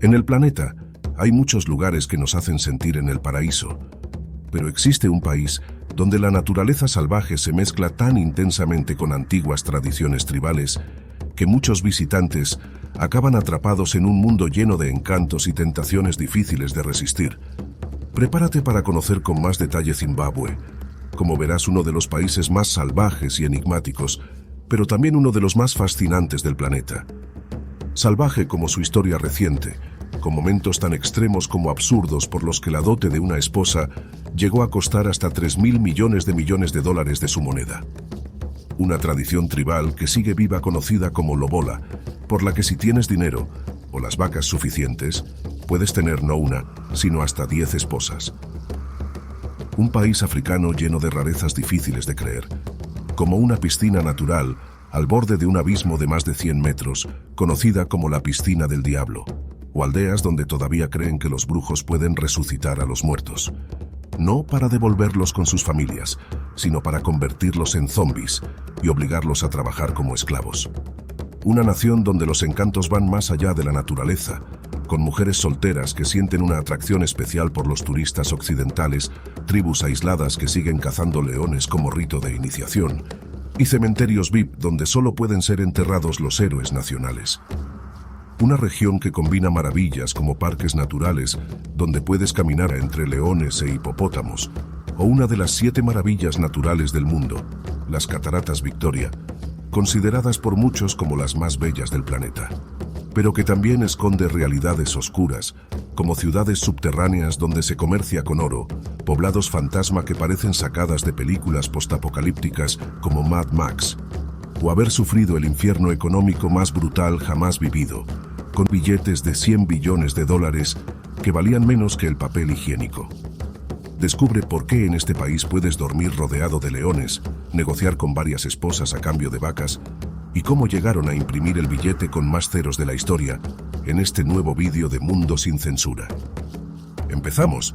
En el planeta hay muchos lugares que nos hacen sentir en el paraíso, pero existe un país donde la naturaleza salvaje se mezcla tan intensamente con antiguas tradiciones tribales que muchos visitantes acaban atrapados en un mundo lleno de encantos y tentaciones difíciles de resistir. Prepárate para conocer con más detalle Zimbabue. Como verás, uno de los países más salvajes y enigmáticos, pero también uno de los más fascinantes del planeta. Salvaje como su historia reciente, con momentos tan extremos como absurdos por los que la dote de una esposa llegó a costar hasta 3.000 millones de dólares de su moneda. Una tradición tribal que sigue viva conocida como lobola, por la que si tienes dinero o las vacas suficientes, puedes tener no una, sino hasta 10 esposas. Un país africano lleno de rarezas difíciles de creer, como una piscina natural al borde de un abismo de más de 100 metros, conocida como la Piscina del Diablo, o aldeas donde todavía creen que los brujos pueden resucitar a los muertos. No para devolverlos con sus familias, sino para convertirlos en zombies y obligarlos a trabajar como esclavos. Una nación donde los encantos van más allá de la naturaleza, con mujeres solteras que sienten una atracción especial por los turistas occidentales, tribus aisladas que siguen cazando leones como rito de iniciación, y cementerios VIP donde solo pueden ser enterrados los héroes nacionales. Una región que combina maravillas como parques naturales, donde puedes caminar entre leones e hipopótamos, o una de las 7 maravillas naturales del mundo, las Cataratas Victoria, consideradas por muchos como las más bellas del planeta, pero que también esconde realidades oscuras, como ciudades subterráneas donde se comercia con oro, poblados fantasma que parecen sacadas de películas postapocalípticas como Mad Max, o haber sufrido el infierno económico más brutal jamás vivido, con billetes de 100 billones de dólares que valían menos que el papel higiénico. Descubre por qué en este país puedes dormir rodeado de leones, negociar con varias esposas a cambio de vacas, y cómo llegaron a imprimir el billete con más ceros de la historia en este nuevo vídeo de Mundo sin Censura. ¡Empezamos!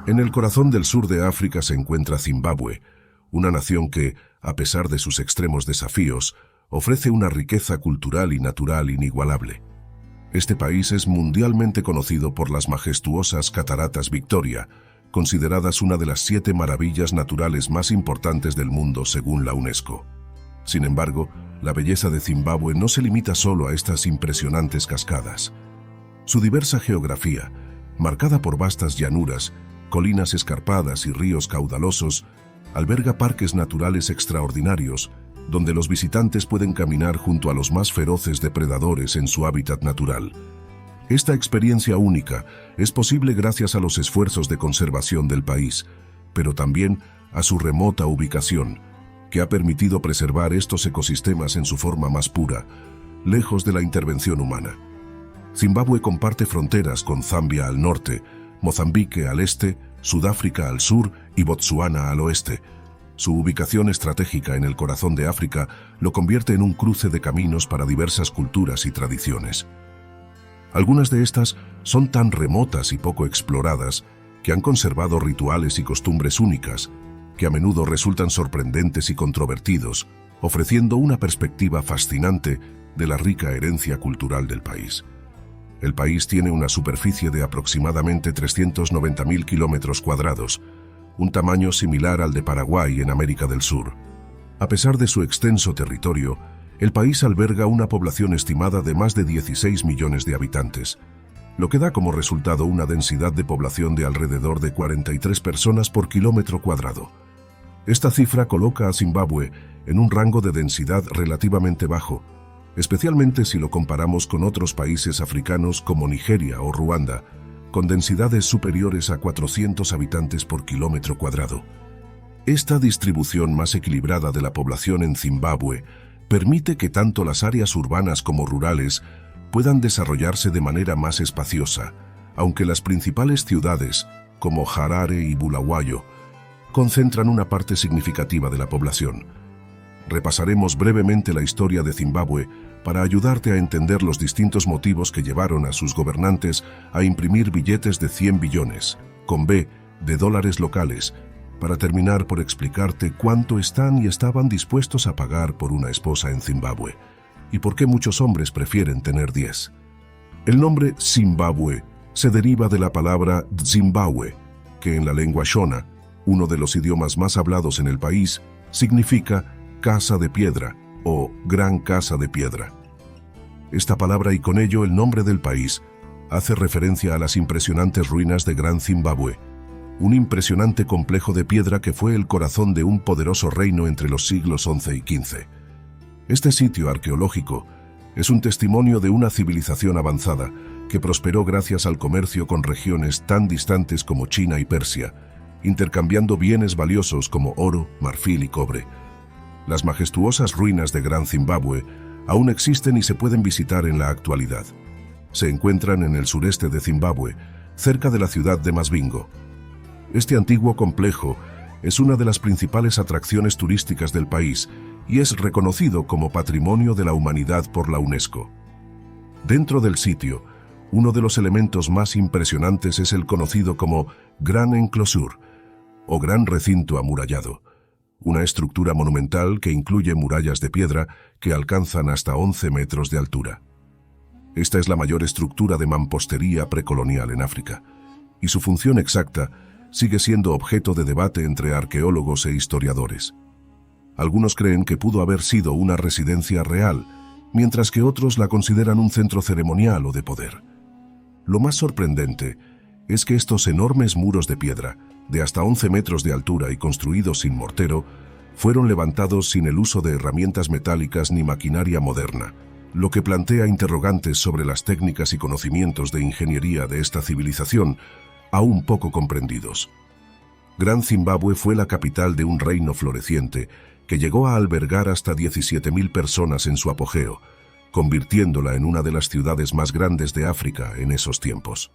En el corazón del sur de África se encuentra Zimbabue, una nación que, a pesar de sus extremos desafíos, ofrece una riqueza cultural y natural inigualable. Este país es mundialmente conocido por las majestuosas Cataratas Victoria, consideradas una de las 7 maravillas naturales más importantes del mundo según la UNESCO. Sin embargo, la belleza de Zimbabue no se limita solo a estas impresionantes cascadas. Su diversa geografía, marcada por vastas llanuras, colinas escarpadas y ríos caudalosos, alberga parques naturales extraordinarios, donde los visitantes pueden caminar junto a los más feroces depredadores en su hábitat natural. Esta experiencia única es posible gracias a los esfuerzos de conservación del país, pero también a su remota ubicación, que ha permitido preservar estos ecosistemas en su forma más pura, lejos de la intervención humana. Zimbabue comparte fronteras con Zambia al norte, Mozambique al este, Sudáfrica al sur y Botsuana al oeste. Su ubicación estratégica en el corazón de África lo convierte en un cruce de caminos para diversas culturas y tradiciones. Algunas de estas son tan remotas y poco exploradas que han conservado rituales y costumbres únicas, que a menudo resultan sorprendentes y controvertidos, ofreciendo una perspectiva fascinante de la rica herencia cultural del país. El país tiene una superficie de aproximadamente 390.000 kilómetros cuadrados, un tamaño similar al de Paraguay en América del Sur. A pesar de su extenso territorio, el país alberga una población estimada de más de 16 millones de habitantes, lo que da como resultado una densidad de población de alrededor de 43 personas por kilómetro cuadrado. Esta cifra coloca a Zimbabue en un rango de densidad relativamente bajo, especialmente si lo comparamos con otros países africanos como Nigeria o Ruanda, con densidades superiores a 400 habitantes por kilómetro cuadrado. Esta distribución más equilibrada de la población en Zimbabue permite que tanto las áreas urbanas como rurales puedan desarrollarse de manera más espaciosa, aunque las principales ciudades, como Harare y Bulawayo, concentran una parte significativa de la población. Repasaremos brevemente la historia de Zimbabue para ayudarte a entender los distintos motivos que llevaron a sus gobernantes a imprimir billetes de 100 billones, con B, de dólares locales, para terminar por explicarte cuánto están y estaban dispuestos a pagar por una esposa en Zimbabue, y por qué muchos hombres prefieren tener 10. El nombre Zimbabue se deriva de la palabra Zimbabwe, que en la lengua Shona, uno de los idiomas más hablados en el país, significa casa de piedra o gran casa de piedra. Esta palabra y con ello el nombre del país hace referencia a las impresionantes ruinas de Gran Zimbabue, un impresionante complejo de piedra que fue el corazón de un poderoso reino entre los siglos XI y XV. Este sitio arqueológico es un testimonio de una civilización avanzada que prosperó gracias al comercio con regiones tan distantes como China y Persia, intercambiando bienes valiosos como oro, marfil y cobre. Las majestuosas ruinas de Gran Zimbabue aún existen y se pueden visitar en la actualidad. Se encuentran en el sureste de Zimbabue, cerca de la ciudad de Masvingo. Este antiguo complejo es una de las principales atracciones turísticas del país y es reconocido como Patrimonio de la Humanidad por la UNESCO. Dentro del sitio, uno de los elementos más impresionantes es el conocido como Gran Enclosure, o Gran Recinto Amurallado, una estructura monumental que incluye murallas de piedra que alcanzan hasta 11 metros de altura. Esta es la mayor estructura de mampostería precolonial en África, y su función exacta sigue siendo objeto de debate entre arqueólogos e historiadores. Algunos creen que pudo haber sido una residencia real, mientras que otros la consideran un centro ceremonial o de poder. Lo más sorprendente es que estos enormes muros de piedra, de hasta 11 metros de altura y construidos sin mortero, fueron levantados sin el uso de herramientas metálicas ni maquinaria moderna, lo que plantea interrogantes sobre las técnicas y conocimientos de ingeniería de esta civilización, aún poco comprendidos. Gran Zimbabue fue la capital de un reino floreciente que llegó a albergar hasta 17.000 personas en su apogeo, convirtiéndola en una de las ciudades más grandes de África en esos tiempos.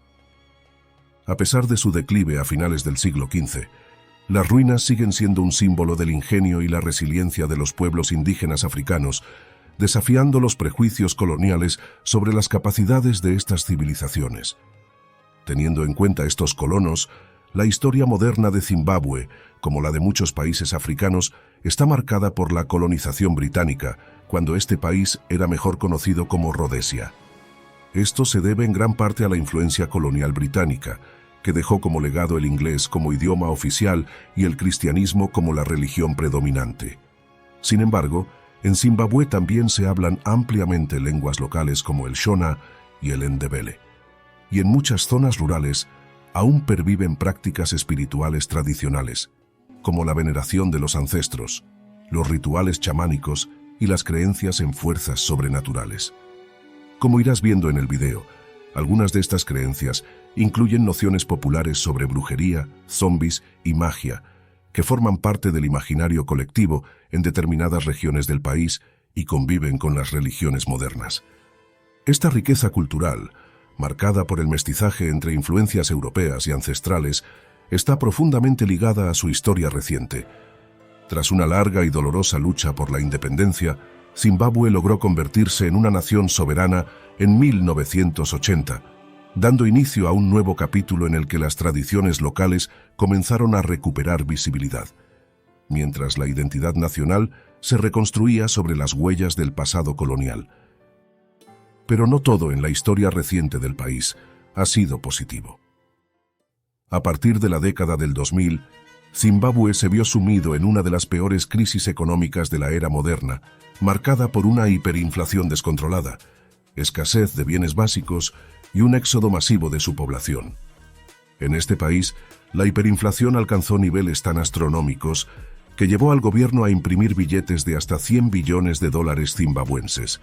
A pesar de su declive a finales del siglo XV, las ruinas siguen siendo un símbolo del ingenio y la resiliencia de los pueblos indígenas africanos, desafiando los prejuicios coloniales sobre las capacidades de estas civilizaciones. Teniendo en cuenta estos colonos, la historia moderna de Zimbabue, como la de muchos países africanos, está marcada por la colonización británica, cuando este país era mejor conocido como Rodesia. Esto se debe en gran parte a la influencia colonial británica, que dejó como legado el inglés como idioma oficial y el cristianismo como la religión predominante. Sin embargo, en Zimbabue también se hablan ampliamente lenguas locales como el Shona y el Ndebele. Y en muchas zonas rurales aún perviven prácticas espirituales tradicionales, como la veneración de los ancestros, los rituales chamánicos y las creencias en fuerzas sobrenaturales. Como irás viendo en el video, algunas de estas creencias incluyen nociones populares sobre brujería, zombies y magia, que forman parte del imaginario colectivo en determinadas regiones del país y conviven con las religiones modernas. Esta riqueza cultural, marcada por el mestizaje entre influencias europeas y ancestrales, está profundamente ligada a su historia reciente. Tras una larga y dolorosa lucha por la independencia, Zimbabue logró convertirse en una nación soberana en 1980, dando inicio a un nuevo capítulo en el que las tradiciones locales comenzaron a recuperar visibilidad, mientras la identidad nacional se reconstruía sobre las huellas del pasado colonial. Pero no todo en la historia reciente del país ha sido positivo. A partir de la década del 2000, Zimbabue se vio sumido en una de las peores crisis económicas de la era moderna, marcada por una hiperinflación descontrolada, escasez de bienes básicos y un éxodo masivo de su población. En este país, la hiperinflación alcanzó niveles tan astronómicos que llevó al gobierno a imprimir billetes de hasta 100 billones de dólares zimbabuenses.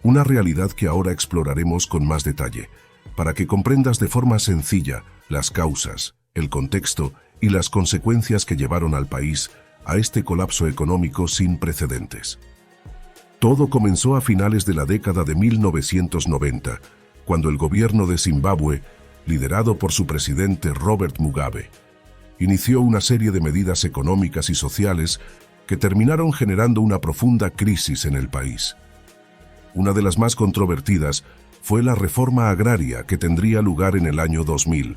Una realidad que ahora exploraremos con más detalle, para que comprendas de forma sencilla las causas, el contexto y las consecuencias que llevaron al país a este colapso económico sin precedentes. Todo comenzó a finales de la década de 1990, cuando el gobierno de Zimbabue, liderado por su presidente Robert Mugabe, inició una serie de medidas económicas y sociales que terminaron generando una profunda crisis en el país. Una de las más controvertidas fue la reforma agraria que tendría lugar en el año 2000,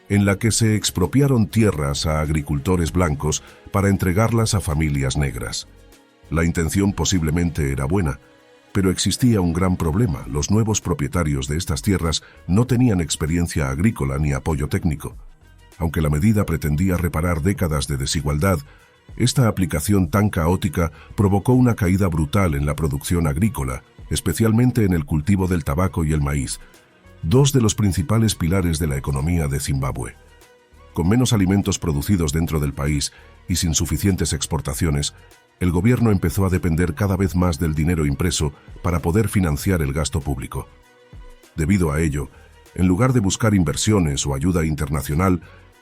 en la que se expropiaron tierras a agricultores blancos para entregarlas a familias negras. La intención posiblemente era buena, Pero existía un gran problema: los nuevos propietarios de estas tierras no tenían experiencia agrícola ni apoyo técnico. Aunque la medida pretendía reparar décadas de desigualdad, esta aplicación tan caótica provocó una caída brutal en la producción agrícola, especialmente en el cultivo del tabaco y el maíz, dos de los principales pilares de la economía de Zimbabue. Con menos alimentos producidos dentro del país y sin suficientes exportaciones, el gobierno empezó a depender cada vez más del dinero impreso para poder financiar el gasto público. Debido a ello, en lugar de buscar inversiones o ayuda internacional,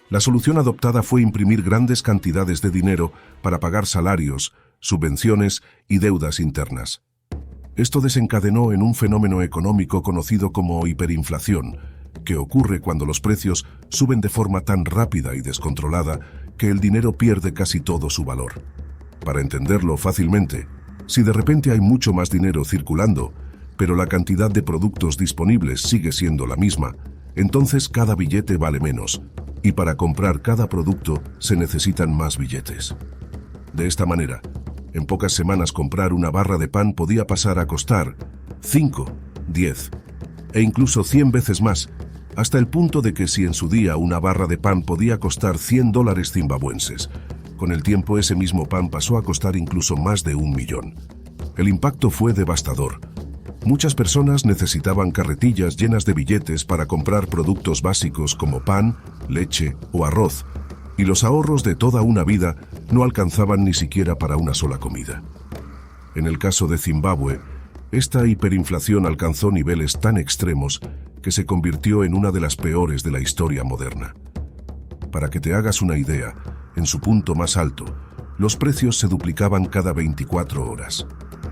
la solución adoptada fue imprimir grandes cantidades de dinero para pagar salarios, subvenciones y deudas internas. Esto desencadenó en un fenómeno económico conocido como hiperinflación, que ocurre cuando los precios suben de forma tan rápida y descontrolada que el dinero pierde casi todo su valor. Para entenderlo fácilmente, si de repente hay mucho más dinero circulando, pero la cantidad de productos disponibles sigue siendo la misma, entonces cada billete vale menos, y para comprar cada producto se necesitan más billetes. De esta manera, en pocas semanas comprar una barra de pan podía pasar a costar 5, 10 e incluso 100 veces más, hasta el punto de que si en su día una barra de pan podía costar $100 zimbabuenses, con el tiempo ese mismo pan pasó a costar incluso más de 1 millón. El impacto fue devastador. Muchas personas necesitaban carretillas llenas de billetes para comprar productos básicos como pan, leche o arroz, y los ahorros de toda una vida no alcanzaban ni siquiera para una sola comida. En el caso de Zimbabue, esta hiperinflación alcanzó niveles tan extremos que se convirtió en una de las peores de la historia moderna. Para que te hagas una idea, en su punto más alto, los precios se duplicaban cada 24 horas.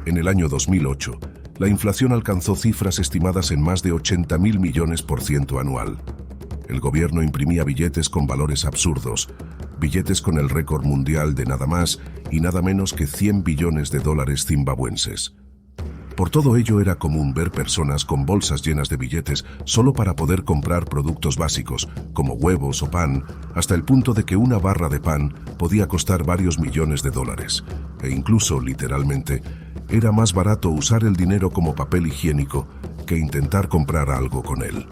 En el año 2008, la inflación alcanzó cifras estimadas en más de 80.000 millones % anual. El gobierno imprimía billetes con valores absurdos, billetes con el récord mundial de nada más y nada menos que $100 billones zimbabuenses. Por todo ello era común ver personas con bolsas llenas de billetes solo para poder comprar productos básicos, como huevos o pan, hasta el punto de que una barra de pan podía costar varios millones de dólares. E incluso, literalmente, era más barato usar el dinero como papel higiénico que intentar comprar algo con él.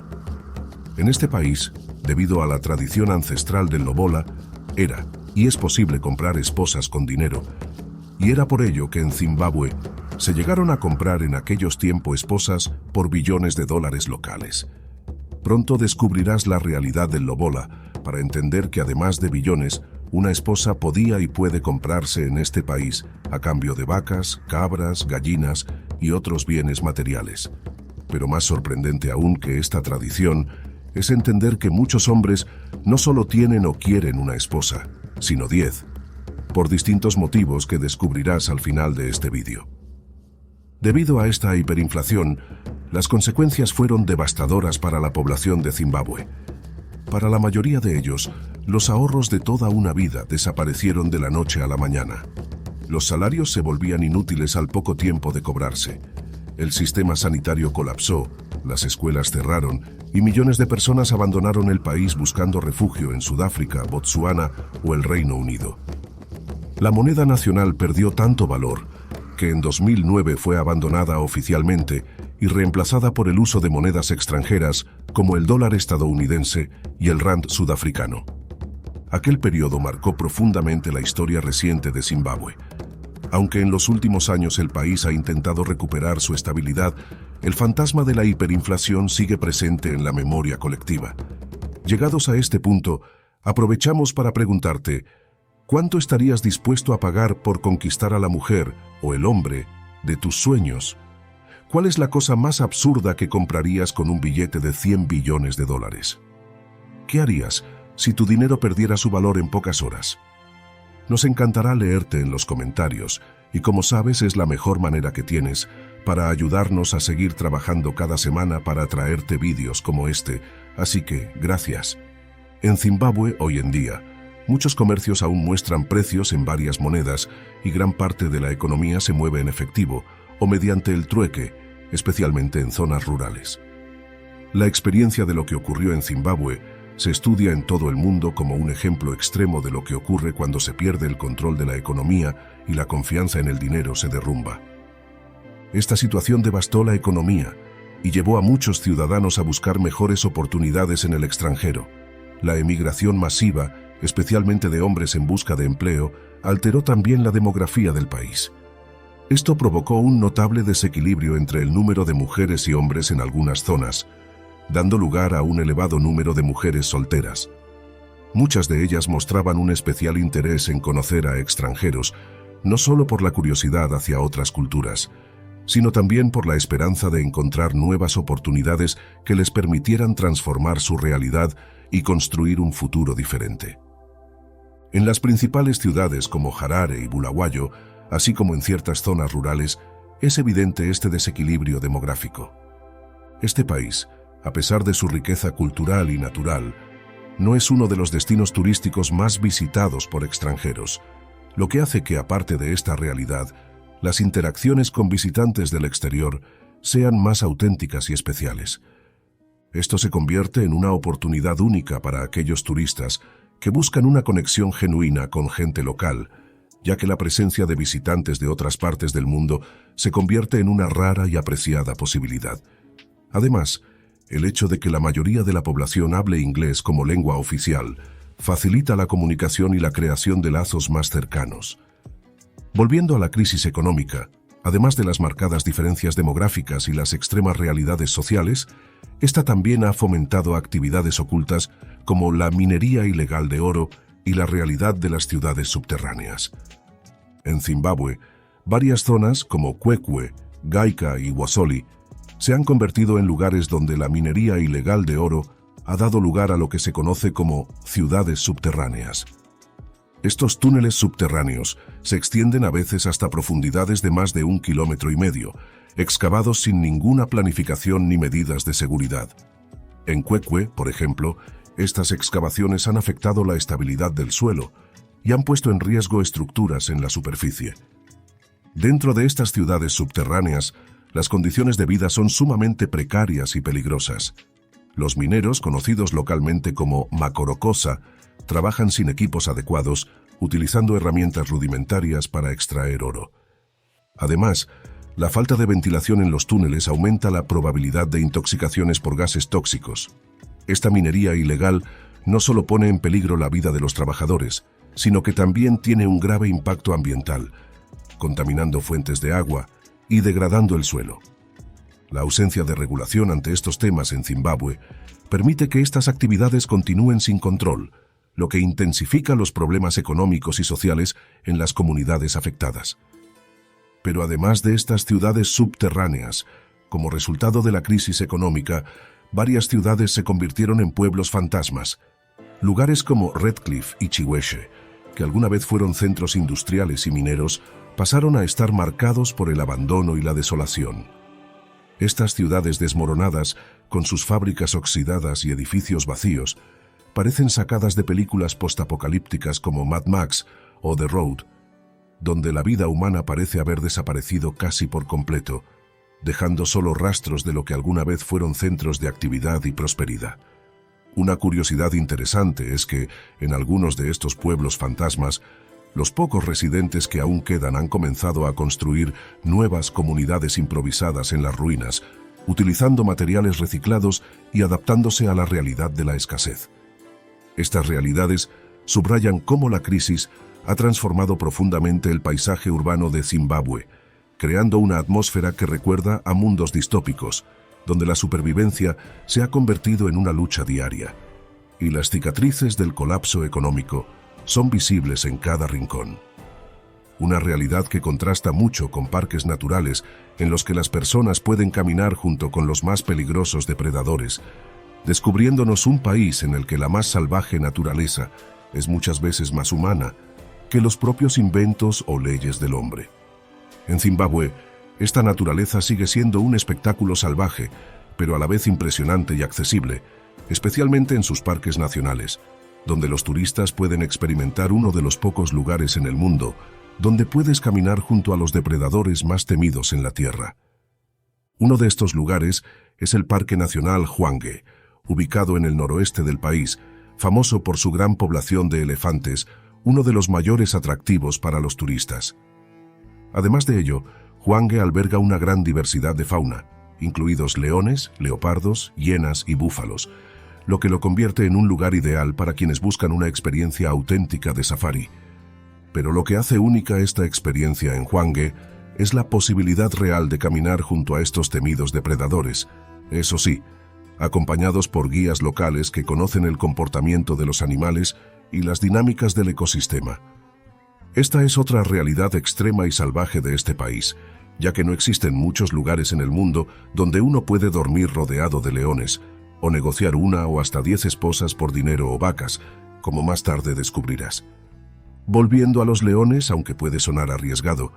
En este país, debido a la tradición ancestral del lobola, era y es posible comprar esposas con dinero, y era por ello que en Zimbabue se llegaron a comprar en aquellos tiempos esposas por billones de dólares locales. Pronto descubrirás la realidad del lobola para entender que además de billones, una esposa podía y puede comprarse en este país a cambio de vacas, cabras, gallinas y otros bienes materiales. Pero más sorprendente aún que esta tradición es entender que muchos hombres no solo tienen o quieren una esposa, sino 10, por distintos motivos que descubrirás al final de este vídeo. Debido a esta hiperinflación, las consecuencias fueron devastadoras para la población de Zimbabue. Para la mayoría de ellos, los ahorros de toda una vida desaparecieron de la noche a la mañana. Los salarios se volvían inútiles al poco tiempo de cobrarse. El sistema sanitario colapsó, las escuelas cerraron y millones de personas abandonaron el país buscando refugio en Sudáfrica, Botsuana o el Reino Unido. La moneda nacional perdió tanto valor que en 2009 fue abandonada oficialmente y reemplazada por el uso de monedas extranjeras como el dólar estadounidense y el rand sudafricano. Aquel periodo marcó profundamente la historia reciente de Zimbabue. Aunque en los últimos años el país ha intentado recuperar su estabilidad, el fantasma de la hiperinflación sigue presente en la memoria colectiva. Llegados a este punto, aprovechamos para preguntarte: ¿cuánto estarías dispuesto a pagar por conquistar a la mujer o el hombre de tus sueños? ¿Cuál es la cosa más absurda que comprarías con un billete de $100 billones? ¿Qué harías si tu dinero perdiera su valor en pocas horas? Nos encantará leerte en los comentarios y, como sabes, es la mejor manera que tienes para ayudarnos a seguir trabajando cada semana para traerte vídeos como este, así que gracias. En Zimbabue, hoy en día, muchos comercios aún muestran precios en varias monedas y gran parte de la economía se mueve en efectivo o mediante el trueque, especialmente en zonas rurales. La experiencia de lo que ocurrió en Zimbabue se estudia en todo el mundo como un ejemplo extremo de lo que ocurre cuando se pierde el control de la economía y la confianza en el dinero se derrumba. Esta situación devastó la economía y llevó a muchos ciudadanos a buscar mejores oportunidades en el extranjero. La emigración masiva, especialmente de hombres en busca de empleo, alteró también la demografía del país. Esto provocó un notable desequilibrio entre el número de mujeres y hombres en algunas zonas, dando lugar a un elevado número de mujeres solteras. Muchas de ellas mostraban un especial interés en conocer a extranjeros, no solo por la curiosidad hacia otras culturas, sino también por la esperanza de encontrar nuevas oportunidades que les permitieran transformar su realidad y construir un futuro diferente. En las principales ciudades como Harare y Bulawayo, así como en ciertas zonas rurales, es evidente este desequilibrio demográfico. Este país, a pesar de su riqueza cultural y natural, no es uno de los destinos turísticos más visitados por extranjeros, lo que hace que, aparte de esta realidad, las interacciones con visitantes del exterior sean más auténticas y especiales. Esto se convierte en una oportunidad única para aquellos turistas que buscan una conexión genuina con gente local, ya que la presencia de visitantes de otras partes del mundo se convierte en una rara y apreciada posibilidad. Además, el hecho de que la mayoría de la población hable inglés como lengua oficial facilita la comunicación y la creación de lazos más cercanos. Volviendo a la crisis económica, además de las marcadas diferencias demográficas y las extremas realidades sociales, esta también ha fomentado actividades ocultas como la minería ilegal de oro y la realidad de las ciudades subterráneas. En Zimbabue, varias zonas como Kwekwe, Gaika y Wasoli se han convertido en lugares donde la minería ilegal de oro ha dado lugar a lo que se conoce como ciudades subterráneas. Estos túneles subterráneos se extienden a veces hasta profundidades de más de 1,5 kilómetros, excavados sin ninguna planificación ni medidas de seguridad. En Kwekwe, por ejemplo, estas excavaciones han afectado la estabilidad del suelo y han puesto en riesgo estructuras en la superficie. Dentro de estas ciudades subterráneas, las condiciones de vida son sumamente precarias y peligrosas. Los mineros, conocidos localmente como Makorokosa, trabajan sin equipos adecuados, utilizando herramientas rudimentarias para extraer oro. Además, la falta de ventilación en los túneles aumenta la probabilidad de intoxicaciones por gases tóxicos. Esta minería ilegal no solo pone en peligro la vida de los trabajadores, sino que también tiene un grave impacto ambiental, contaminando fuentes de agua y degradando el suelo. La ausencia de regulación ante estos temas en Zimbabue permite que estas actividades continúen sin control, lo que intensifica los problemas económicos y sociales en las comunidades afectadas. Pero además de estas ciudades subterráneas, como resultado de la crisis económica, varias ciudades se convirtieron en pueblos fantasmas. Lugares como Redcliffe y Chiweshe, que alguna vez fueron centros industriales y mineros, pasaron a estar marcados por el abandono y la desolación. Estas ciudades desmoronadas, con sus fábricas oxidadas y edificios vacíos, parecen sacadas de películas postapocalípticas como Mad Max o The Road, donde la vida humana parece haber desaparecido casi por completo, dejando solo rastros de lo que alguna vez fueron centros de actividad y prosperidad. Una curiosidad interesante es que, en algunos de estos pueblos fantasmas, los pocos residentes que aún quedan han comenzado a construir nuevas comunidades improvisadas en las ruinas, utilizando materiales reciclados y adaptándose a la realidad de la escasez. Estas realidades subrayan cómo la crisis ha transformado profundamente el paisaje urbano de Zimbabue, creando una atmósfera que recuerda a mundos distópicos, donde la supervivencia se ha convertido en una lucha diaria, y las cicatrices del colapso económico son visibles en cada rincón. Una realidad que contrasta mucho con parques naturales en los que las personas pueden caminar junto con los más peligrosos depredadores, descubriéndonos un país en el que la más salvaje naturaleza es muchas veces más humana que los propios inventos o leyes del hombre. En Zimbabue, esta naturaleza sigue siendo un espectáculo salvaje, pero a la vez impresionante y accesible, especialmente en sus parques nacionales, donde los turistas pueden experimentar uno de los pocos lugares en el mundo donde puedes caminar junto a los depredadores más temidos en la Tierra. Uno de estos lugares es el Parque Nacional Hwange, ubicado en el noroeste del país, famoso por su gran población de elefantes, uno de los mayores atractivos para los turistas. Además de ello, Hwange alberga una gran diversidad de fauna, incluidos leones, leopardos, hienas y búfalos, lo que lo convierte en un lugar ideal para quienes buscan una experiencia auténtica de safari. Pero lo que hace única esta experiencia en Hwange es la posibilidad real de caminar junto a estos temidos depredadores, eso sí, acompañados por guías locales que conocen el comportamiento de los animales y las dinámicas del ecosistema. Esta es otra realidad extrema y salvaje de este país, ya que no existen muchos lugares en el mundo donde uno puede dormir rodeado de leones, o negociar una o hasta 10 esposas por dinero o vacas, como más tarde descubrirás. Volviendo a los leones, aunque puede sonar arriesgado,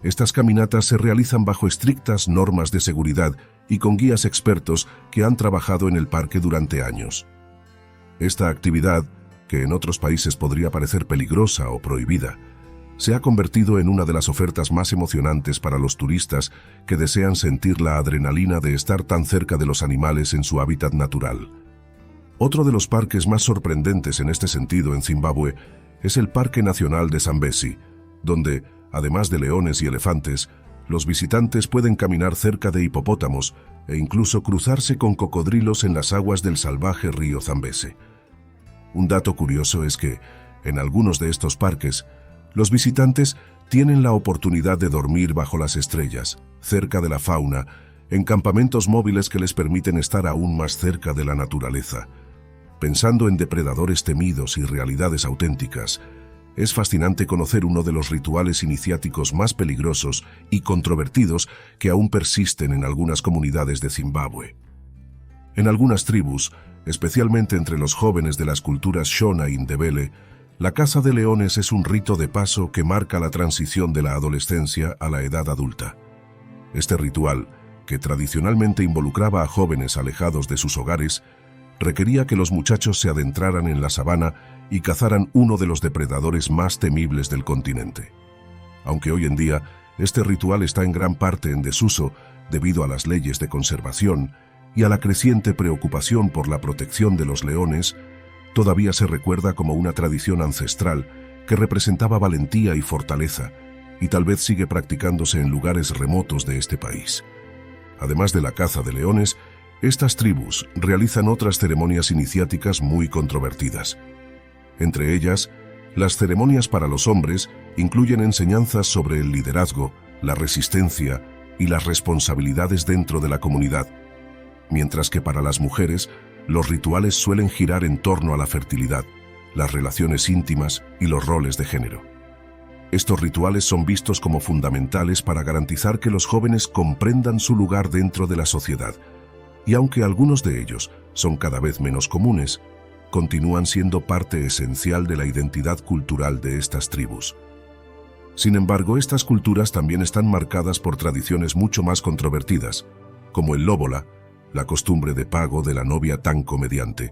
estas caminatas se realizan bajo estrictas normas de seguridad y con guías expertos que han trabajado en el parque durante años. Esta actividad, que en otros países podría parecer peligrosa o prohibida, se ha convertido en una de las ofertas más emocionantes para los turistas que desean sentir la adrenalina de estar tan cerca de los animales en su hábitat natural. Otro de los parques más sorprendentes en este sentido en Zimbabue es el Parque Nacional de Zambezi, donde, además de leones y elefantes, los visitantes pueden caminar cerca de hipopótamos e incluso cruzarse con cocodrilos en las aguas del salvaje río Zambeze. Un dato curioso es que, en algunos de estos parques, los visitantes tienen la oportunidad de dormir bajo las estrellas, cerca de la fauna, en campamentos móviles que les permiten estar aún más cerca de la naturaleza. Pensando en depredadores temidos y realidades auténticas, es fascinante conocer uno de los rituales iniciáticos más peligrosos y controvertidos que aún persisten en algunas comunidades de Zimbabue. En algunas tribus, especialmente entre los jóvenes de las culturas Shona y Ndebele, la caza de leones es un rito de paso que marca la transición de la adolescencia a la edad adulta. Este ritual, que tradicionalmente involucraba a jóvenes alejados de sus hogares, requería que los muchachos se adentraran en la sabana y cazaran uno de los depredadores más temibles del continente. Aunque hoy en día este ritual está en gran parte en desuso debido a las leyes de conservación y a la creciente preocupación por la protección de los leones, todavía se recuerda como una tradición ancestral que representaba valentía y fortaleza, y tal vez sigue practicándose en lugares remotos de este país. Además de la caza de leones, estas tribus realizan otras ceremonias iniciáticas muy controvertidas. Entre ellas, las ceremonias para los hombres incluyen enseñanzas sobre el liderazgo, la resistencia y las responsabilidades dentro de la comunidad, mientras que para las mujeres, los rituales suelen girar en torno a la fertilidad, las relaciones íntimas y los roles de género. Estos rituales son vistos como fundamentales para garantizar que los jóvenes comprendan su lugar dentro de la sociedad, y aunque algunos de ellos son cada vez menos comunes, continúan siendo parte esencial de la identidad cultural de estas tribus. Sin embargo, estas culturas también están marcadas por tradiciones mucho más controvertidas, como el lóbola, la costumbre de pago de la novia tanco mediante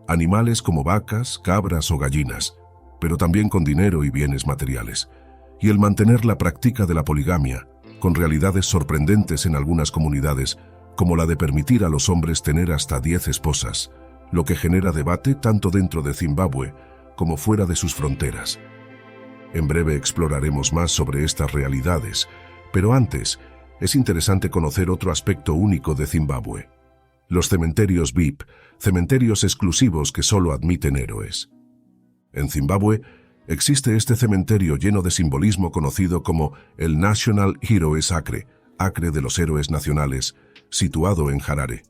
animales como vacas, cabras o gallinas, pero también con dinero y bienes materiales, y el mantener la práctica de la poligamia, con realidades sorprendentes en algunas comunidades, como la de permitir a los hombres tener hasta 10 esposas, lo que genera debate tanto dentro de Zimbabue como fuera de sus fronteras. En breve exploraremos más sobre estas realidades, pero antes, es interesante conocer otro aspecto único de Zimbabue: los cementerios VIP, cementerios exclusivos que solo admiten héroes. En Zimbabue existe este cementerio lleno de simbolismo conocido como el National Heroes Acre, Acre de los Héroes Nacionales, situado en Harare.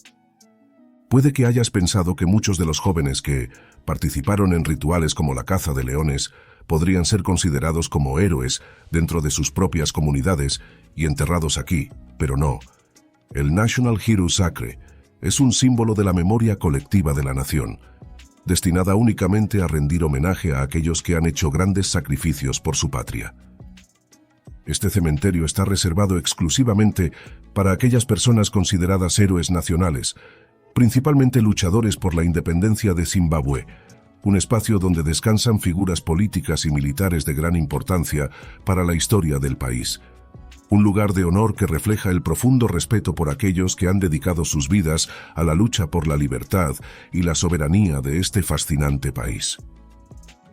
Puede que hayas pensado que muchos de los jóvenes que participaron en rituales como la caza de leones podrían ser considerados como héroes dentro de sus propias comunidades y enterrados aquí, pero no. El National Heroes Acre es un símbolo de la memoria colectiva de la nación, destinada únicamente a rendir homenaje a aquellos que han hecho grandes sacrificios por su patria. Este cementerio está reservado exclusivamente para aquellas personas consideradas héroes nacionales, principalmente luchadores por la independencia de Zimbabue, un espacio donde descansan figuras políticas y militares de gran importancia para la historia del país. Un lugar de honor que refleja el profundo respeto por aquellos que han dedicado sus vidas a la lucha por la libertad y la soberanía de este fascinante país.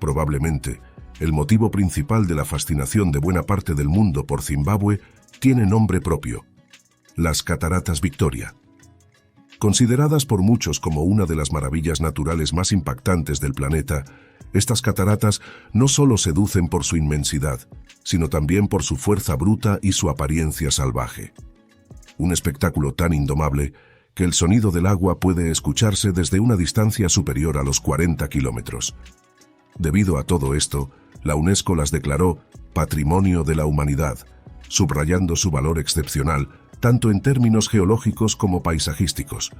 Probablemente, el motivo principal de la fascinación de buena parte del mundo por Zimbabue tiene nombre propio: las Cataratas Victoria. Consideradas por muchos como una de las maravillas naturales más impactantes del planeta, estas cataratas no solo seducen por su inmensidad, sino también por su fuerza bruta y su apariencia salvaje. Un espectáculo tan indomable que el sonido del agua puede escucharse desde una distancia superior a los 40 kilómetros. Debido a todo esto, la UNESCO las declaró Patrimonio de la Humanidad, subrayando su valor excepcional tanto en términos geológicos como paisajísticos.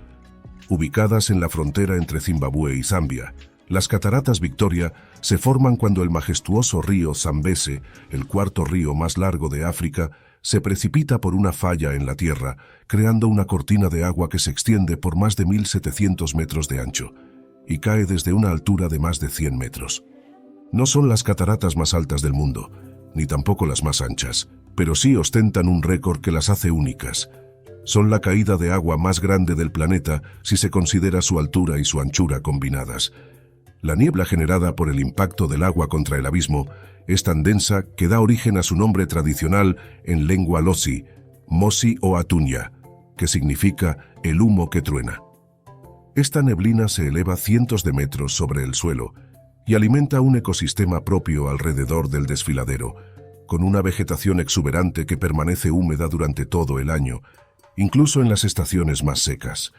Ubicadas en la frontera entre Zimbabue y Zambia, las Cataratas Victoria se forman cuando el majestuoso río Zambeze, el cuarto río más largo de África, se precipita por una falla en la tierra, creando una cortina de agua que se extiende por más de 1.700 metros de ancho y cae desde una altura de más de 100 metros. No son las cataratas más altas del mundo, ni tampoco las más anchas, pero sí ostentan un récord que las hace únicas. Son la caída de agua más grande del planeta si se considera su altura y su anchura combinadas. La niebla generada por el impacto del agua contra el abismo es tan densa que da origen a su nombre tradicional en lengua lozi, Mosi o Atunya, que significa el humo que truena. Esta neblina se eleva cientos de metros sobre el suelo y alimenta un ecosistema propio alrededor del desfiladero, con una vegetación exuberante que permanece húmeda durante todo el año, incluso en las estaciones más secas.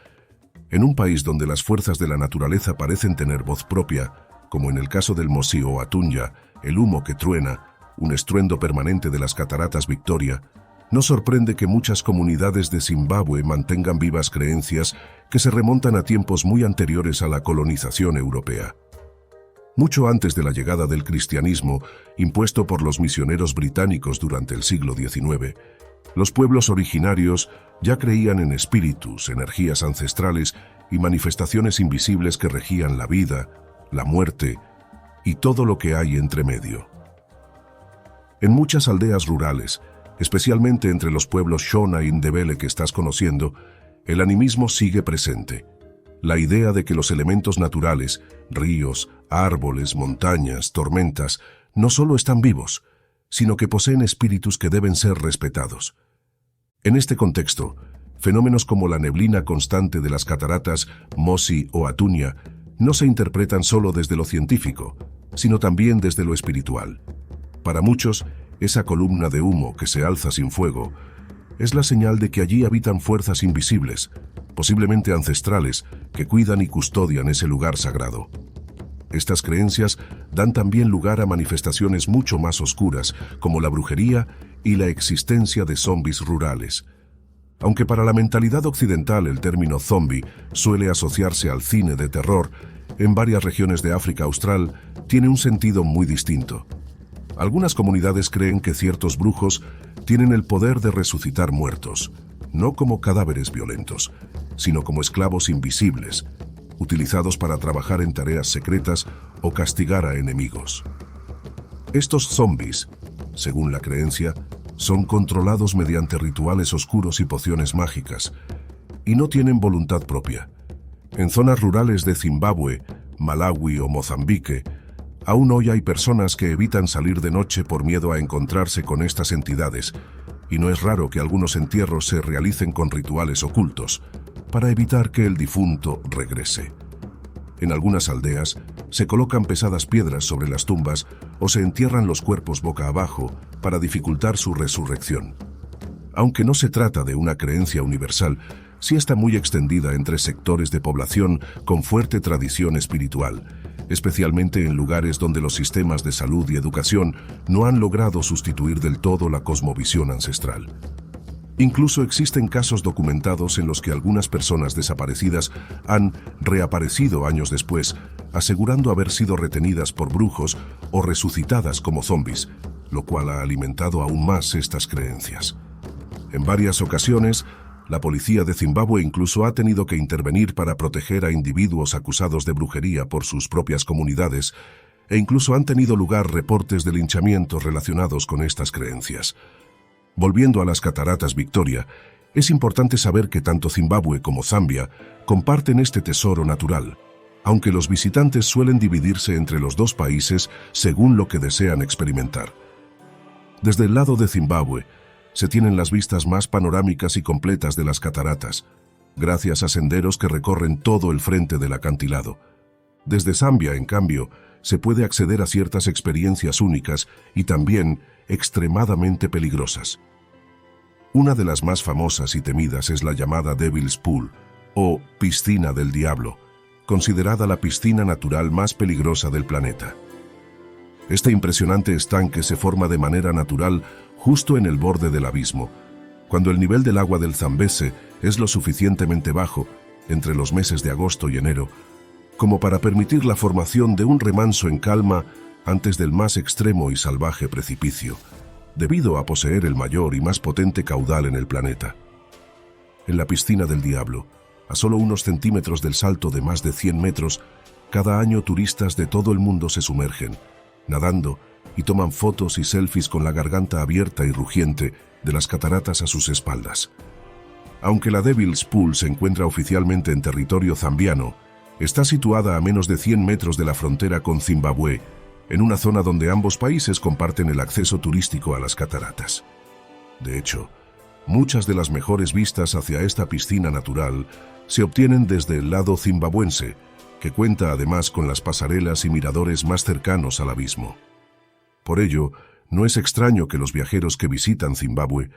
En un país donde las fuerzas de la naturaleza parecen tener voz propia, como en el caso del Mosi o Atunya, el humo que truena, un estruendo permanente de las Cataratas Victoria, no sorprende que muchas comunidades de Zimbabue mantengan vivas creencias que se remontan a tiempos muy anteriores a la colonización europea. Mucho antes de la llegada del cristianismo, impuesto por los misioneros británicos durante el siglo XIX, los pueblos originarios ya creían en espíritus, energías ancestrales y manifestaciones invisibles que regían la vida, la muerte y todo lo que hay entre medio. En muchas aldeas rurales, especialmente entre los pueblos Shona y Ndebele que estás conociendo, el animismo sigue presente. La idea de que los elementos naturales, ríos, árboles, montañas, tormentas, no solo están vivos, sino que poseen espíritus que deben ser respetados. En este contexto, fenómenos como la neblina constante de las cataratas Mosi o Atunya no se interpretan solo desde lo científico, sino también desde lo espiritual. Para muchos, esa columna de humo que se alza sin fuego es la señal de que allí habitan fuerzas invisibles, posiblemente ancestrales, que cuidan y custodian ese lugar sagrado. Estas creencias dan también lugar a manifestaciones mucho más oscuras, como la brujería y la existencia de zombis rurales. Aunque para la mentalidad occidental el término zombie suele asociarse al cine de terror, en varias regiones de África Austral tiene un sentido muy distinto. Algunas comunidades creen que ciertos brujos tienen el poder de resucitar muertos, no como cadáveres violentos, sino como esclavos invisibles, utilizados para trabajar en tareas secretas o castigar a enemigos. Estos zombies, según la creencia, son controlados mediante rituales oscuros y pociones mágicas, y no tienen voluntad propia. En zonas rurales de Zimbabue, Malawi o Mozambique, aún hoy hay personas que evitan salir de noche por miedo a encontrarse con estas entidades, y no es raro que algunos entierros se realicen con rituales ocultos, para evitar que el difunto regrese. En algunas aldeas, se colocan pesadas piedras sobre las tumbas o se entierran los cuerpos boca abajo para dificultar su resurrección. Aunque no se trata de una creencia universal, sí está muy extendida entre sectores de población con fuerte tradición espiritual, especialmente en lugares donde los sistemas de salud y educación no han logrado sustituir del todo la cosmovisión ancestral. Incluso existen casos documentados en los que algunas personas desaparecidas han reaparecido años después, asegurando haber sido retenidas por brujos o resucitadas como zombis, lo cual ha alimentado aún más estas creencias. En varias ocasiones, la policía de Zimbabue incluso ha tenido que intervenir para proteger a individuos acusados de brujería por sus propias comunidades, e incluso han tenido lugar reportes de linchamientos relacionados con estas creencias. Volviendo a las Cataratas Victoria, es importante saber que tanto Zimbabue como Zambia comparten este tesoro natural, aunque los visitantes suelen dividirse entre los dos países según lo que desean experimentar. Desde el lado de Zimbabue, se tienen las vistas más panorámicas y completas de las cataratas, gracias a senderos que recorren todo el frente del acantilado. Desde Zambia, en cambio, se puede acceder a ciertas experiencias únicas y también extremadamente peligrosas. Una de las más famosas y temidas es la llamada Devil's Pool, o Piscina del Diablo, considerada la piscina natural más peligrosa del planeta. Este impresionante estanque se forma de manera natural justo en el borde del abismo, cuando el nivel del agua del Zambeze es lo suficientemente bajo, entre los meses de agosto y enero, como para permitir la formación de un remanso en calma antes del más extremo y salvaje precipicio, debido a poseer el mayor y más potente caudal en el planeta. En la Piscina del Diablo, a solo unos centímetros del salto de más de 100 metros, cada año turistas de todo el mundo se sumergen, nadando, y toman fotos y selfies con la garganta abierta y rugiente de las cataratas a sus espaldas. Aunque la Devil's Pool se encuentra oficialmente en territorio zambiano, está situada a menos de 100 metros de la frontera con Zimbabue, en una zona donde ambos países comparten el acceso turístico a las cataratas. De hecho, muchas de las mejores vistas hacia esta piscina natural se obtienen desde el lado zimbabuense, que cuenta además con las pasarelas y miradores más cercanos al abismo. Por ello, no es extraño que los viajeros que visitan Zimbabue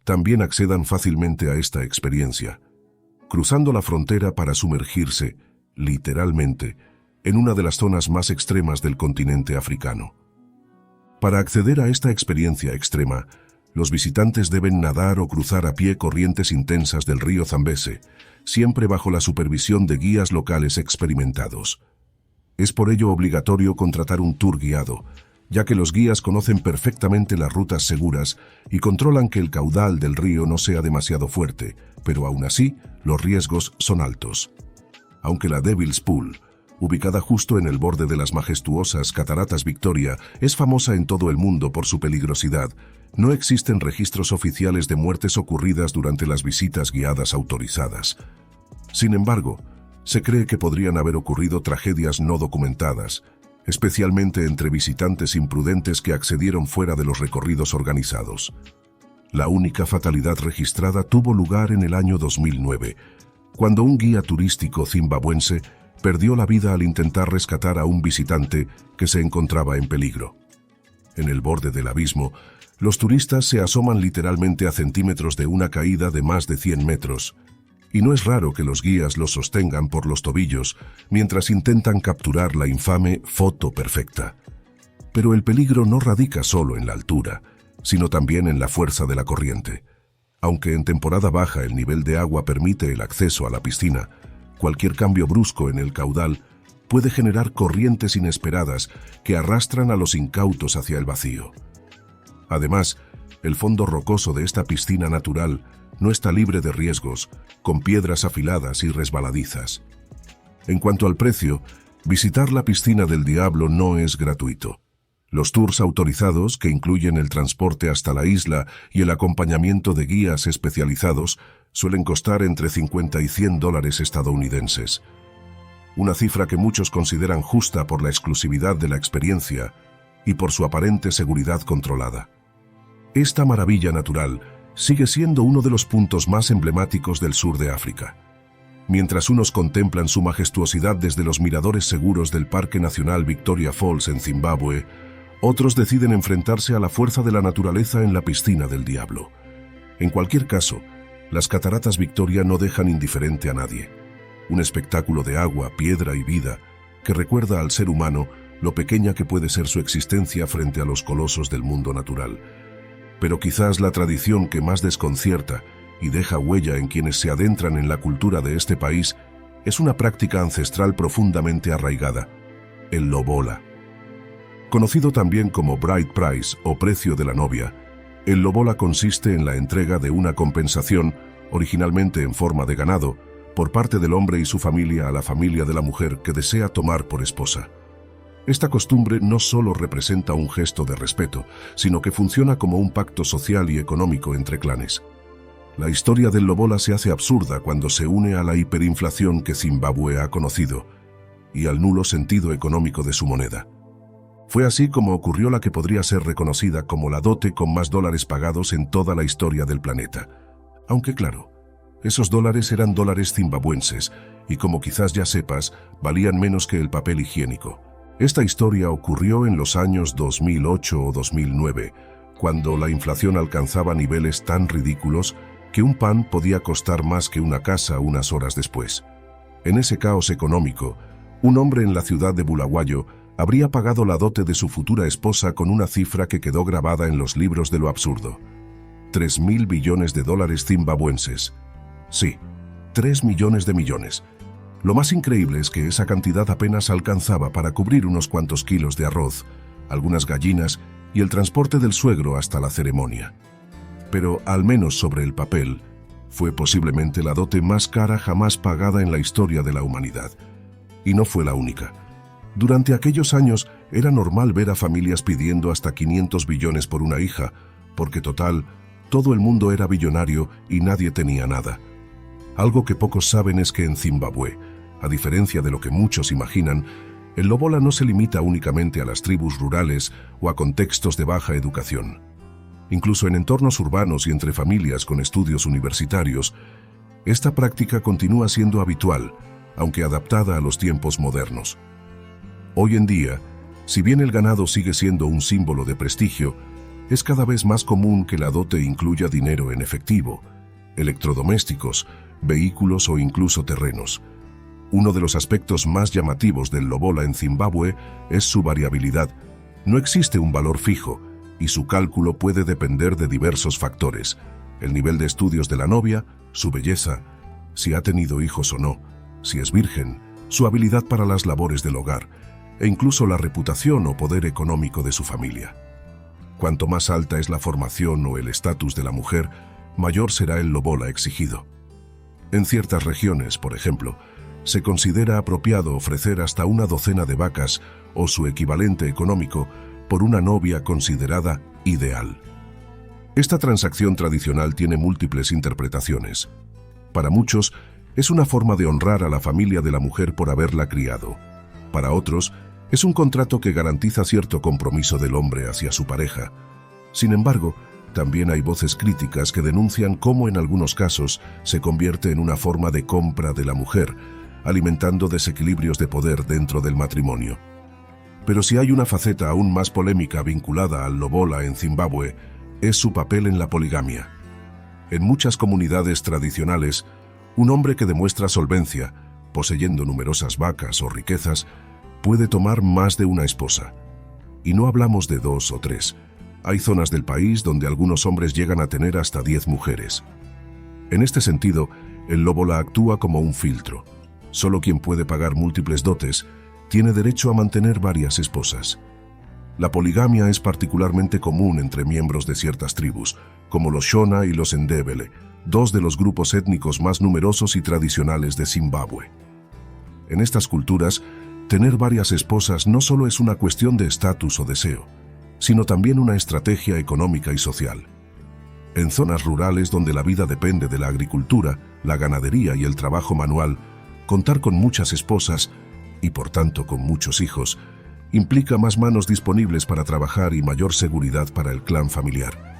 también accedan fácilmente a esta experiencia, cruzando la frontera para sumergirse, literalmente, en una de las zonas más extremas del continente africano. Para acceder a esta experiencia extrema, los visitantes deben nadar o cruzar a pie corrientes intensas del río Zambeze, siempre bajo la supervisión de guías locales experimentados. Es por ello obligatorio contratar un tour guiado, ya que los guías conocen perfectamente las rutas seguras y controlan que el caudal del río no sea demasiado fuerte, pero aún así, los riesgos son altos. Aunque la Devil's Pool, ubicada justo en el borde de las majestuosas Cataratas Victoria, es famosa en todo el mundo por su peligrosidad, no existen registros oficiales de muertes ocurridas durante las visitas guiadas autorizadas. Sin embargo, se cree que podrían haber ocurrido tragedias no documentadas, especialmente entre visitantes imprudentes que accedieron fuera de los recorridos organizados. La única fatalidad registrada tuvo lugar en el año 2009, cuando un guía turístico zimbabuense perdió la vida al intentar rescatar a un visitante que se encontraba en peligro. En el borde del abismo, los turistas se asoman literalmente a centímetros de una caída de más de 100 metros, y no es raro que los guías los sostengan por los tobillos mientras intentan capturar la infame foto perfecta. Pero el peligro no radica solo en la altura, sino también en la fuerza de la corriente. Aunque en temporada baja el nivel de agua permite el acceso a la piscina, cualquier cambio brusco en el caudal puede generar corrientes inesperadas que arrastran a los incautos hacia el vacío. Además, el fondo rocoso de esta piscina natural no está libre de riesgos, con piedras afiladas y resbaladizas. En cuanto al precio, visitar la Piscina del Diablo no es gratuito. Los tours autorizados, que incluyen el transporte hasta la isla y el acompañamiento de guías especializados, suelen costar entre $50 y $100 estadounidenses. Una cifra que muchos consideran justa por la exclusividad de la experiencia y por su aparente seguridad controlada. Esta maravilla natural sigue siendo uno de los puntos más emblemáticos del sur de África. Mientras unos contemplan su majestuosidad desde los miradores seguros del Parque Nacional Victoria Falls en Zimbabue, otros deciden enfrentarse a la fuerza de la naturaleza en la Piscina del Diablo. En cualquier caso, las Cataratas Victoria no dejan indiferente a nadie. Un espectáculo de agua, piedra y vida que recuerda al ser humano lo pequeña que puede ser su existencia frente a los colosos del mundo natural. Pero quizás la tradición que más desconcierta y deja huella en quienes se adentran en la cultura de este país es una práctica ancestral profundamente arraigada, el lobola. Conocido también como bride price o precio de la novia, el lobola consiste en la entrega de una compensación, originalmente en forma de ganado, por parte del hombre y su familia a la familia de la mujer que desea tomar por esposa. Esta costumbre no solo representa un gesto de respeto, sino que funciona como un pacto social y económico entre clanes. La historia del lobola se hace absurda cuando se une a la hiperinflación que Zimbabue ha conocido y al nulo sentido económico de su moneda. Fue así como ocurrió la que podría ser reconocida como la dote con más dólares pagados en toda la historia del planeta. Aunque claro, esos dólares eran dólares zimbabuenses y, como quizás ya sepas, valían menos que el papel higiénico. Esta historia ocurrió en los años 2008 o 2009, cuando la inflación alcanzaba niveles tan ridículos que un pan podía costar más que una casa unas horas después. En ese caos económico, un hombre en la ciudad de Bulawayo habría pagado la dote de su futura esposa con una cifra que quedó grabada en los libros de lo absurdo. 3.000 billones de dólares zimbabuenses. Sí, 3 millones de millones. Lo más increíble es que esa cantidad apenas alcanzaba para cubrir unos cuantos kilos de arroz, algunas gallinas y el transporte del suegro hasta la ceremonia. Pero, al menos sobre el papel, fue posiblemente la dote más cara jamás pagada en la historia de la humanidad. Y no fue la única. Durante aquellos años era normal ver a familias pidiendo hasta 500 billones por una hija, porque total, todo el mundo era billonario y nadie tenía nada. Algo que pocos saben es que en Zimbabue, a diferencia de lo que muchos imaginan, el lobola no se limita únicamente a las tribus rurales o a contextos de baja educación. Incluso en entornos urbanos y entre familias con estudios universitarios, esta práctica continúa siendo habitual, aunque adaptada a los tiempos modernos. Hoy en día, si bien el ganado sigue siendo un símbolo de prestigio, es cada vez más común que la dote incluya dinero en efectivo, electrodomésticos, vehículos o incluso terrenos. Uno de los aspectos más llamativos del lobola en Zimbabue es su variabilidad. No existe un valor fijo, y su cálculo puede depender de diversos factores: el nivel de estudios de la novia, su belleza, si ha tenido hijos o no, si es virgen, su habilidad para las labores del hogar, e incluso la reputación o poder económico de su familia. Cuanto más alta es la formación o el estatus de la mujer, mayor será el lobola exigido. En ciertas regiones, por ejemplo, se considera apropiado ofrecer hasta una docena de vacas o su equivalente económico por una novia considerada ideal. Esta transacción tradicional tiene múltiples interpretaciones. Para muchos, es una forma de honrar a la familia de la mujer por haberla criado. Para otros, es un contrato que garantiza cierto compromiso del hombre hacia su pareja. Sin embargo, también hay voces críticas que denuncian cómo en algunos casos se convierte en una forma de compra de la mujer, alimentando desequilibrios de poder dentro del matrimonio. Pero si hay una faceta aún más polémica vinculada al lobola en Zimbabue, es su papel en la poligamia. En muchas comunidades tradicionales, un hombre que demuestra solvencia, poseyendo numerosas vacas o riquezas, puede tomar más de una esposa. Y no hablamos de 2 o 3. Hay zonas del país donde algunos hombres llegan a tener hasta 10 mujeres. En este sentido, el lobola actúa como un filtro. Solo quien puede pagar múltiples dotes tiene derecho a mantener varias esposas. La poligamia es particularmente común entre miembros de ciertas tribus, como los Shona y los Ndebele, dos de los grupos étnicos más numerosos y tradicionales de Zimbabue. En estas culturas, tener varias esposas no solo es una cuestión de estatus o deseo, sino también una estrategia económica y social. En zonas rurales donde la vida depende de la agricultura, la ganadería y el trabajo manual, contar con muchas esposas, y por tanto con muchos hijos, implica más manos disponibles para trabajar y mayor seguridad para el clan familiar.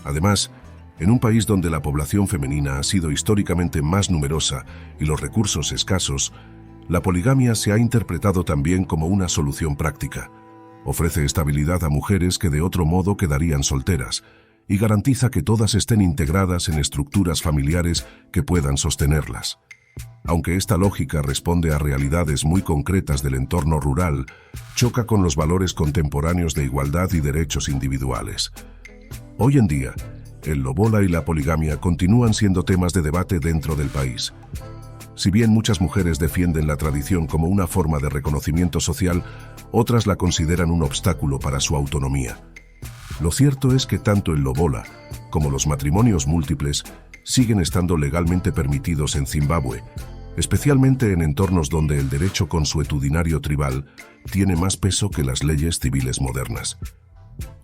Además, en un país donde la población femenina ha sido históricamente más numerosa y los recursos escasos, la poligamia se ha interpretado también como una solución práctica. Ofrece estabilidad a mujeres que de otro modo quedarían solteras y garantiza que todas estén integradas en estructuras familiares que puedan sostenerlas. Aunque esta lógica responde a realidades muy concretas del entorno rural, choca con los valores contemporáneos de igualdad y derechos individuales. Hoy en día, el lobola y la poligamia continúan siendo temas de debate dentro del país. Si bien muchas mujeres defienden la tradición como una forma de reconocimiento social, otras la consideran un obstáculo para su autonomía. Lo cierto es que tanto el lobola como los matrimonios múltiples siguen estando legalmente permitidos en Zimbabue, especialmente en entornos donde el derecho consuetudinario tribal tiene más peso que las leyes civiles modernas.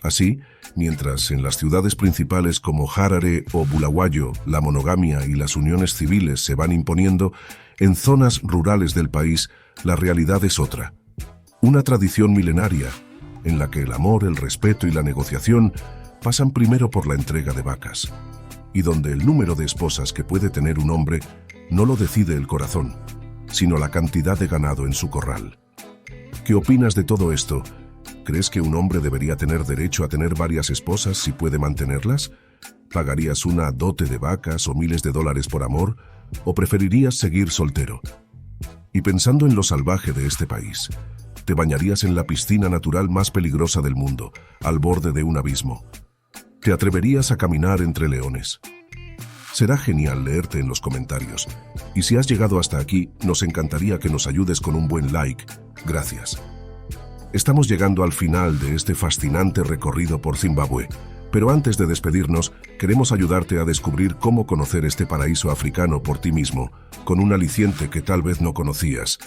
Así, mientras en las ciudades principales como Harare o Bulawayo la monogamia y las uniones civiles se van imponiendo, en zonas rurales del país la realidad es otra. Una tradición milenaria, en la que el amor, el respeto y la negociación pasan primero por la entrega de vacas, y donde el número de esposas que puede tener un hombre no lo decide el corazón, sino la cantidad de ganado en su corral. ¿Qué opinas de todo esto? ¿Crees que un hombre debería tener derecho a tener varias esposas si puede mantenerlas? ¿Pagarías una dote de vacas o miles de dólares por amor? ¿O preferirías seguir soltero? Y pensando en lo salvaje de este país, ¿te bañarías en la piscina natural más peligrosa del mundo, al borde de un abismo? ¿Te atreverías a caminar entre leones? Será genial leerte en los comentarios. Y si has llegado hasta aquí, nos encantaría que nos ayudes con un buen like. Gracias. Estamos llegando al final de este fascinante recorrido por Zimbabue, pero antes de despedirnos, queremos ayudarte a descubrir cómo conocer este paraíso africano por ti mismo, con un aliciente que tal vez no conocías.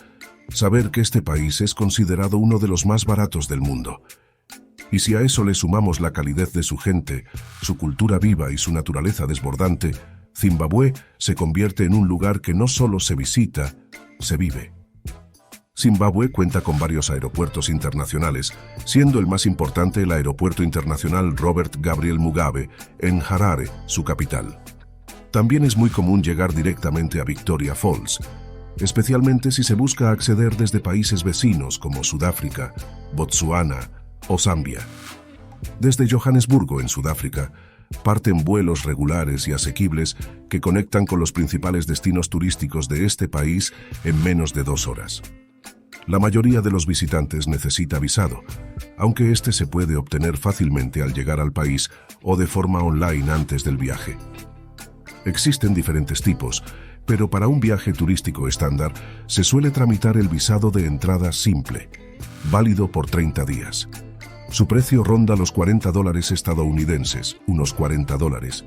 Saber que este país es considerado uno de los más baratos del mundo. Y si a eso le sumamos la calidez de su gente, su cultura viva y su naturaleza desbordante, Zimbabue se convierte en un lugar que no solo se visita, se vive. Zimbabue cuenta con varios aeropuertos internacionales, siendo el más importante el Aeropuerto Internacional Robert Gabriel Mugabe, en Harare, su capital. También es muy común llegar directamente a Victoria Falls, especialmente si se busca acceder desde países vecinos como Sudáfrica, Botsuana o Zambia. Desde Johannesburgo, en Sudáfrica, parten vuelos regulares y asequibles que conectan con los principales destinos turísticos de este país en menos de 2 horas. La mayoría de los visitantes necesita visado, aunque este se puede obtener fácilmente al llegar al país o de forma online antes del viaje. Existen diferentes tipos, pero para un viaje turístico estándar se suele tramitar el visado de entrada simple, válido por 30 días. Su precio ronda los $40 estadounidenses, unos $40,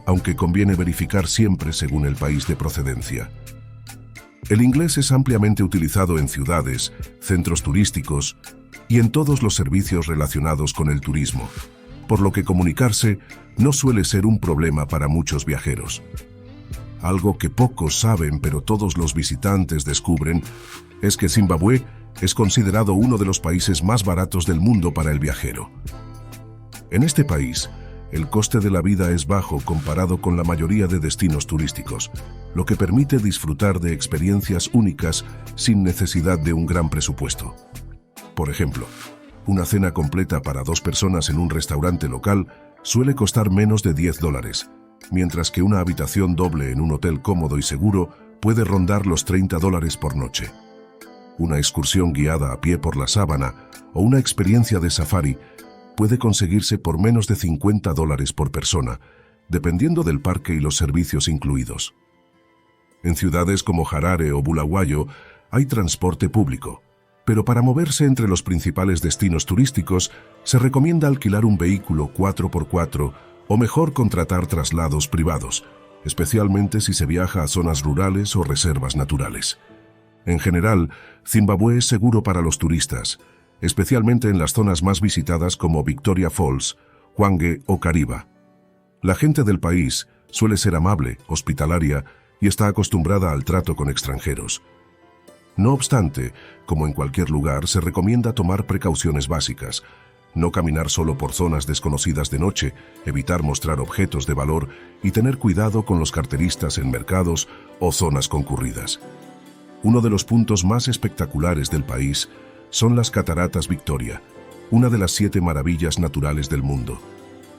aunque conviene verificar siempre según el país de procedencia. El inglés es ampliamente utilizado en ciudades, centros turísticos y en todos los servicios relacionados con el turismo, por lo que comunicarse no suele ser un problema para muchos viajeros. Algo que pocos saben pero todos los visitantes descubren es que Zimbabue es considerado uno de los países más baratos del mundo para el viajero. En este país, el coste de la vida es bajo comparado con la mayoría de destinos turísticos, lo que permite disfrutar de experiencias únicas sin necesidad de un gran presupuesto. Por ejemplo, una cena completa para 2 personas en un restaurante local suele costar menos de $10, mientras que una habitación doble en un hotel cómodo y seguro puede rondar los $30 por noche. Una excursión guiada a pie por la sabana o una experiencia de safari puede conseguirse por menos de $50 por persona, dependiendo del parque y los servicios incluidos. En ciudades como Harare o Bulawayo hay transporte público, pero para moverse entre los principales destinos turísticos se recomienda alquilar un vehículo 4x4 o mejor contratar traslados privados, especialmente si se viaja a zonas rurales o reservas naturales. En general, Zimbabue es seguro para los turistas, especialmente en las zonas más visitadas como Victoria Falls, Hwange o Kariba. La gente del país suele ser amable, hospitalaria y está acostumbrada al trato con extranjeros. No obstante, como en cualquier lugar, se recomienda tomar precauciones básicas, no caminar solo por zonas desconocidas de noche, evitar mostrar objetos de valor y tener cuidado con los carteristas en mercados o zonas concurridas. Uno de los puntos más espectaculares del país son las Cataratas Victoria, una de las 7 maravillas naturales del mundo.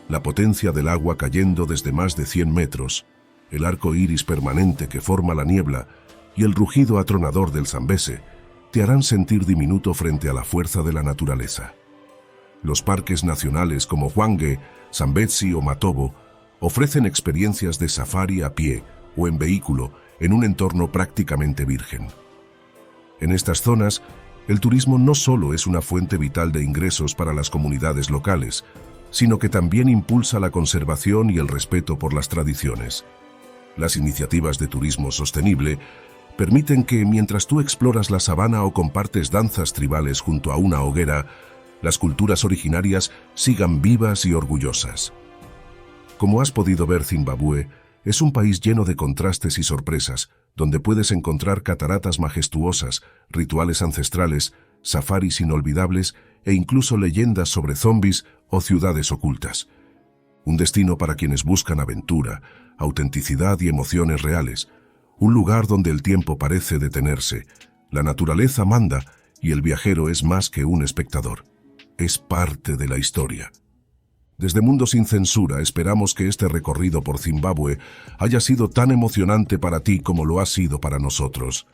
La potencia del agua cayendo desde más de 100 metros, el arco iris permanente que forma la niebla y el rugido atronador del Zambeze te harán sentir diminuto frente a la fuerza de la naturaleza. Los parques nacionales como Hwange, Zambezi o Matobo ofrecen experiencias de safari a pie o en vehículo en un entorno prácticamente virgen. En estas zonas, el turismo no solo es una fuente vital de ingresos para las comunidades locales, sino que también impulsa la conservación y el respeto por las tradiciones. Las iniciativas de turismo sostenible permiten que, mientras tú exploras la sabana o compartes danzas tribales junto a una hoguera, las culturas originarias sigan vivas y orgullosas. Como has podido ver, Zimbabue Es un país lleno de contrastes y sorpresas, donde puedes encontrar cataratas majestuosas, rituales ancestrales, safaris inolvidables e incluso leyendas sobre zombis o ciudades ocultas. Un destino para quienes buscan aventura, autenticidad y emociones reales. Un lugar donde el tiempo parece detenerse, la naturaleza manda y el viajero es más que un espectador. Es parte de la historia. Desde Mundo Sin Censura esperamos que este recorrido por Zimbabue haya sido tan emocionante para ti como lo ha sido para nosotros.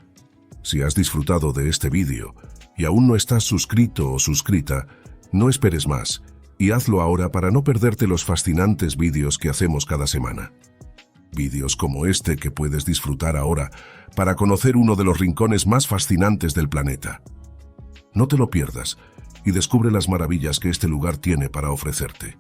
Si has disfrutado de este vídeo y aún no estás suscrito o suscrita, no esperes más y hazlo ahora para no perderte los fascinantes vídeos que hacemos cada semana. Vídeos como este que puedes disfrutar ahora para conocer uno de los rincones más fascinantes del planeta. No te lo pierdas y descubre las maravillas que este lugar tiene para ofrecerte.